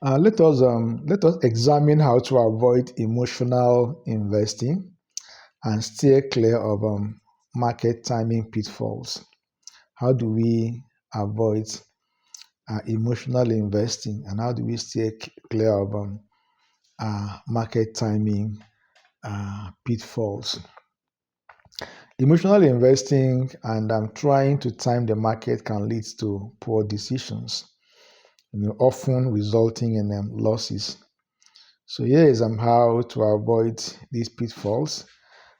Let us examine how to avoid emotional investing and steer clear of market timing pitfalls. How do we avoid emotional investing, and how do we steer clear of market timing pitfalls? Emotional investing and trying to time the market can lead to poor decisions, often resulting in losses. So here is how to avoid these pitfalls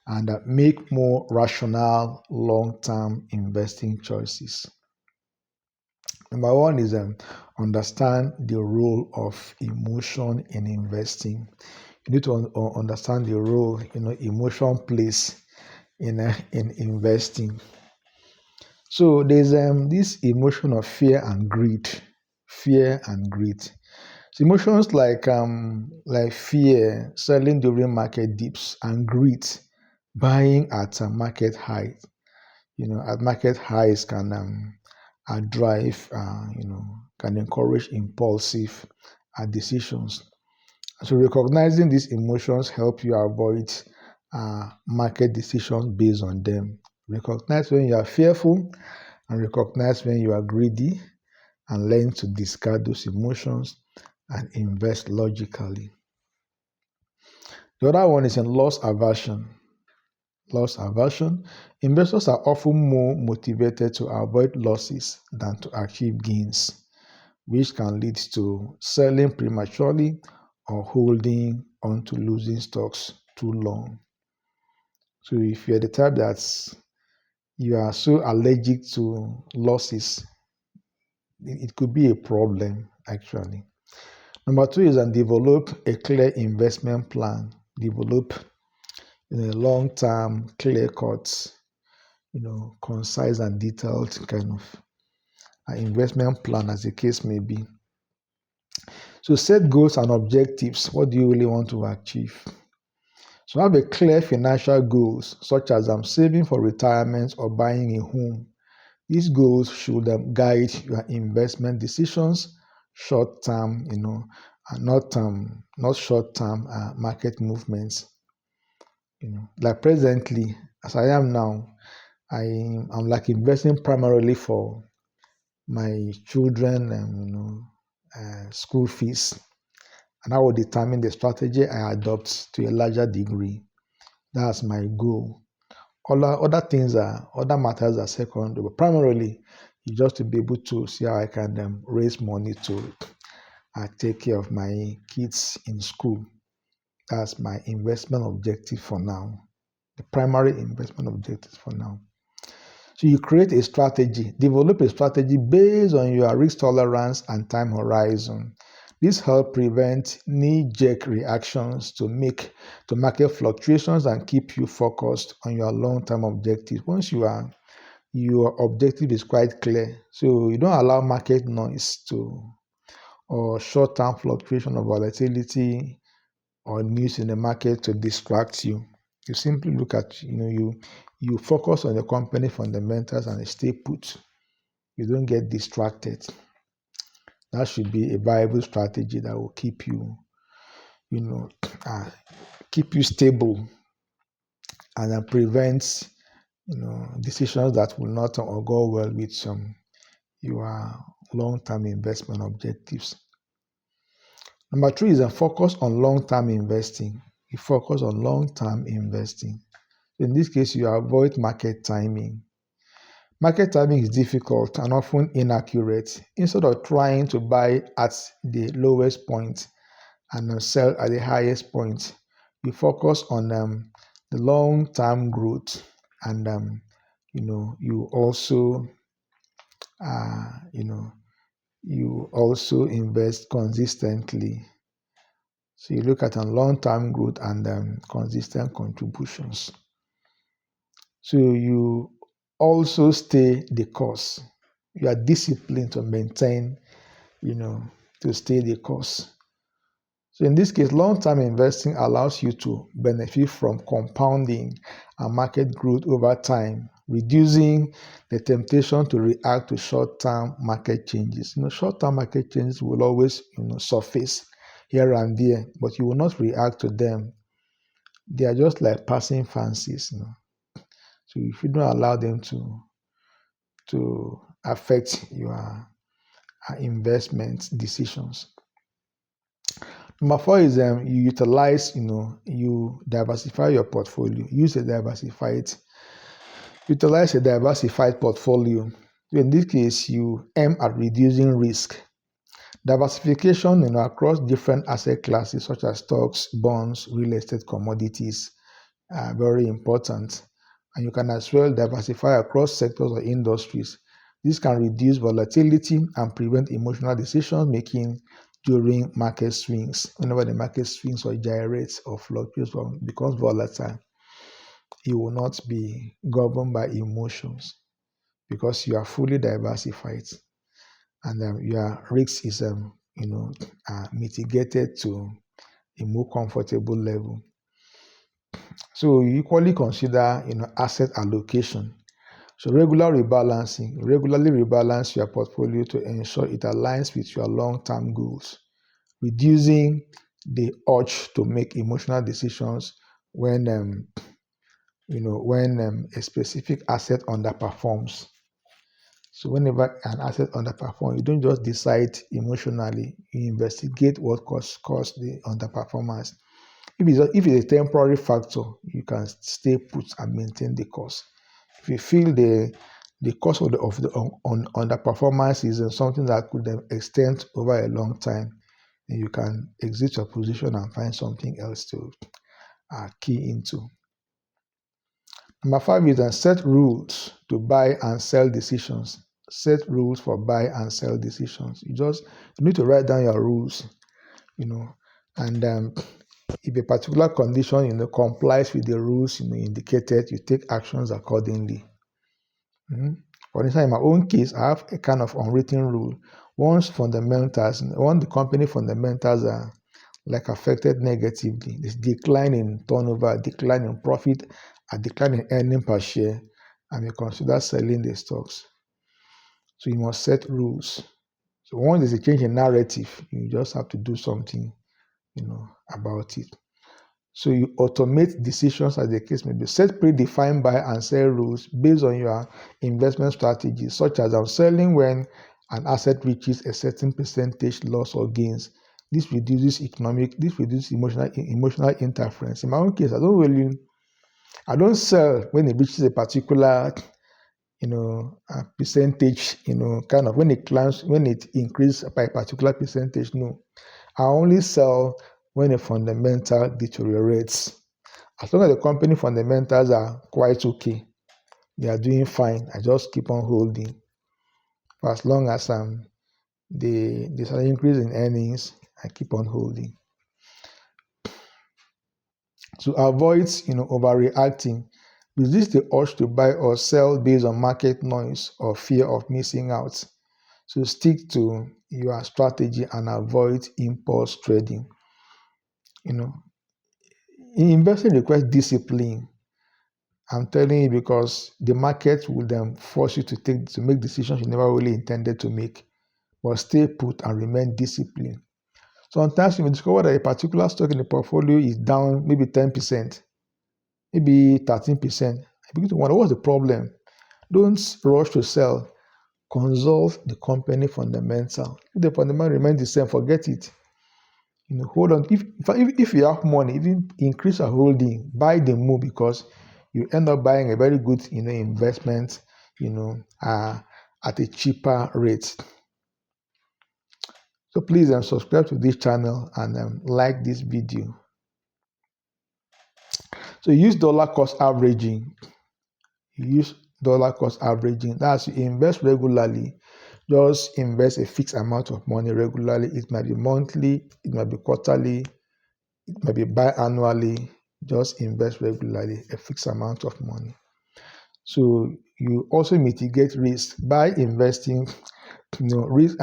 and make more rational long-term investing choices. Number one is understand the role of emotion in investing. You need to understand the role emotion plays in investing. So there's this emotion of fear and greed. Fear and greed. So emotions like fear, selling during market dips, and greed, buying at a market high. At market highs can drive, can encourage impulsive decisions. So recognizing these emotions help you avoid market decisions based on them. Recognize when you are fearful and recognize when you are greedy, and learn to discard those emotions and invest logically. The other one is in loss aversion. Loss aversion. Investors are often more motivated to avoid losses than to achieve gains, which can lead to selling prematurely or holding onto losing stocks too long. So if you're the type that you are so allergic to losses, it could be a problem actually. Number two is develop a clear investment plan. Develop a long-term, clear-cut, concise and detailed kind of investment plan, as the case may be. So set goals and objectives. What do you really want to achieve? So have a clear financial goals, such as saving for retirement or buying a home. These goals should guide your investment decisions, short-term, and not short-term market movements. Like presently, as I am now, I'm like investing primarily for my children, school fees, and I will determine the strategy I adopt to a larger degree. That's my goal. Other matters are secondary, but primarily it's just to be able to see how I can raise money to take care of my kids in school. That's my investment objective for now. The primary investment objective for now. So you create a strategy, develop a strategy based on your risk tolerance and time horizon. This helps prevent knee-jerk reactions to market fluctuations and keep you focused on your long-term objectives. Once your objective is quite clear, so you don't allow market noise or short-term fluctuation or volatility or news in the market to distract you. You simply look at, you focus on the company fundamentals and stay put. You don't get distracted. That should be a viable strategy that will keep you, keep you stable and then prevent, decisions that will not go well with your long-term investment objectives. Number three is a focus on long-term investing. You focus on long-term investing. In this case, you avoid market timing. Market timing is difficult and often inaccurate. Instead of trying to buy at the lowest point and sell at the highest point, you focus on the long-term growth, and you also invest consistently. So you look at long-term growth and consistent contributions. So you also stay the course. You are disciplined to maintain, to stay the course. So in this case, long-term investing allows you to benefit from compounding and market growth over time reducing the temptation to react to short-term market changes. Short-term market changes will always, surface here and there, but you will not react to them. They are just like passing fancies. So if you don't allow them to affect your investment decisions. Number four is you utilize, you diversify your portfolio. Utilize a diversified portfolio. In this case, you aim at reducing risk. Diversification, across different asset classes such as stocks, bonds, real estate, commodities are very important. And you can as well diversify across sectors or industries. This can reduce volatility and prevent emotional decision making during market swings. Whenever the market swings or gyrates or fluctuates or becomes volatile, you will not be governed by emotions because you are fully diversified, and your risk is mitigated to a more comfortable level. So you equally consider asset allocation. So regularly rebalance your portfolio to ensure it aligns with your long-term goals, reducing the urge to make emotional decisions when a specific asset underperforms. So whenever an asset underperforms, you don't just decide emotionally. You investigate what caused the underperformance. If it's a temporary factor, you can stay put and maintain the cost. If you feel the cost of the underperformance is something that could extend over a long time, then you can exit your position and find something else to key into. Number five is set rules to buy and sell decisions. Set rules for buy and sell decisions. You need to write down your rules, and if a particular condition complies with the rules indicated, you take actions accordingly. For instance, in my own case, I have a kind of unwritten rule. Once the company fundamentals are affected negatively, this decline in turnover, decline in profit, a decline in earning per share, I may consider selling the stocks. So you must set rules. So once there's a change in narrative, you just have to do something, about it. So you automate decisions as the case may be. Set predefined buy and sell rules based on your investment strategy, such as I'm selling when an asset reaches a certain percentage loss or gains. This reduces emotional interference. In my own case, I don't sell when it reaches a particular a percentage, kind of when it increases by a particular percentage. No, I only sell when a fundamental deteriorates. As long as the company fundamentals are quite okay, they are doing fine, I just keep on holding. For as long as there's an increase in earnings, I keep on holding. To avoid overreacting, resist the urge to buy or sell based on market noise or fear of missing out. So stick to your strategy and avoid impulse trading. Investing requires discipline. I'm telling you because the market will then force you to make decisions you never really intended to make. But stay put and remain disciplined. Sometimes you may discover that a particular stock in the portfolio is down maybe 10%, maybe 13%. I begin to wonder, what's the problem? Don't rush to sell. Consult the company fundamental. If the fundamental remains the same, forget it. Hold on. If you have money, even increase your holding, buy the move because you end up buying a very good, investment, at a cheaper rate. So please subscribe to this channel and like this video. So use dollar cost averaging. That's you invest regularly. Just invest a fixed amount of money regularly. It might be monthly, it might be quarterly, it might be biannually. Just invest regularly, a fixed amount of money. So you also mitigate risk by investing Risk,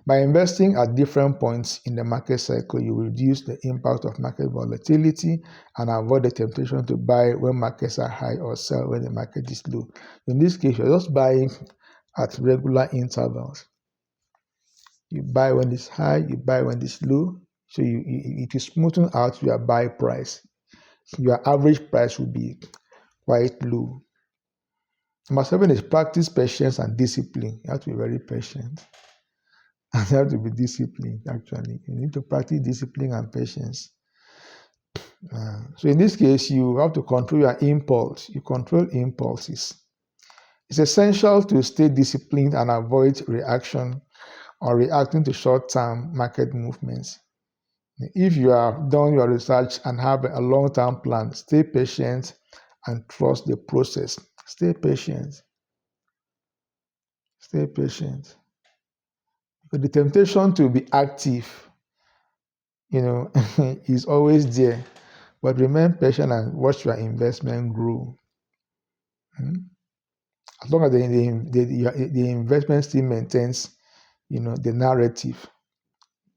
by investing at different points in the market cycle, you reduce the impact of market volatility and avoid the temptation to buy when markets are high or sell when the market is low. In this case, you're just buying at regular intervals. You buy when it's high, you buy when it's low. So it is smoothing out your buy price. Your average price will be quite low. Number 7 is practice patience and discipline. You have to be very patient. And you have to be disciplined, actually. You need to practice discipline and patience. So in this case, you have to control your impulse. You control impulses. It's essential to stay disciplined and avoid reaction or reacting to short-term market movements. If you have done your research and have a long-term plan, stay patient and trust the process. Stay patient. Stay patient. But the temptation to be active, is always there. But remain patient and watch your investment grow. As long as the investment still maintains, the narrative,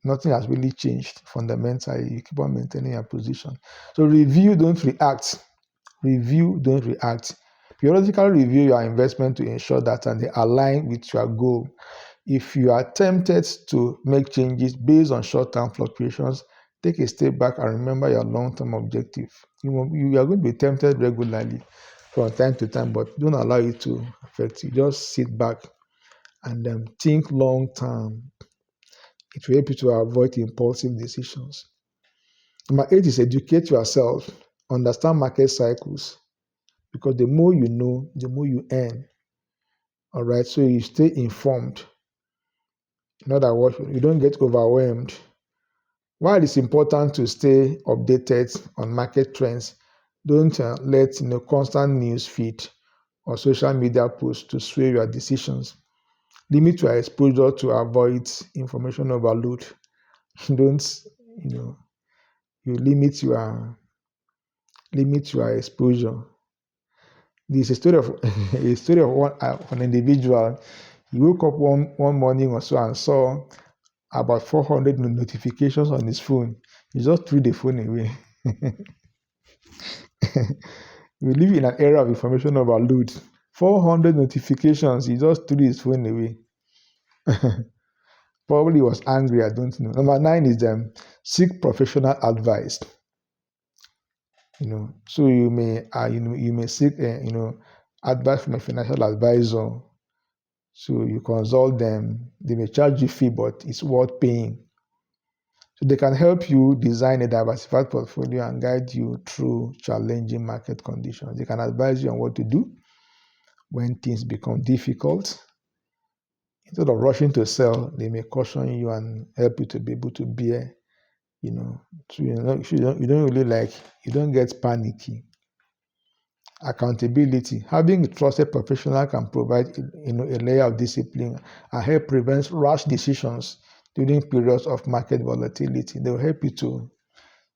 nothing has really changed fundamentally. You keep on maintaining your position. So review, don't react. Review, don't react. Periodically review your investment to ensure that they align with your goal. If you are tempted to make changes based on short-term fluctuations, take a step back and remember your long-term objective. You are going to be tempted regularly from time to time, but don't allow it to affect you. Just sit back and think long-term. It will help you to avoid impulsive decisions. Number 8 is educate yourself. Understand market cycles, because the more you know, the more you earn. All right, so you stay informed. In other words, you don't get overwhelmed. While it's important to stay updated on market trends, don't let constant news feed or social media posts to sway your decisions. Limit your exposure to avoid information overload. Don't you limit your exposure. This is a story of an individual. He woke up one morning or so and saw about 400 notifications on his phone. He just threw the phone away. We live in an era of information overload. 400 notifications, he just threw his phone away. Probably was angry, I don't know. Number 9 is seek professional advice. So you may seek advice from a financial advisor. So you consult them. They may charge you a fee, but it's worth paying. So they can help you design a diversified portfolio and guide you through challenging market conditions. They can advise you on what to do when things become difficult. Instead of rushing to sell, they may caution you and help you to be able to bear, so you don't get panicky. Accountability. Having a trusted professional can provide a layer of discipline and help prevent rash decisions during periods of market volatility. They will help you to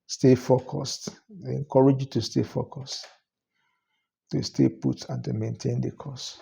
stay focused. They encourage you to stay focused, to stay put, and to maintain the course.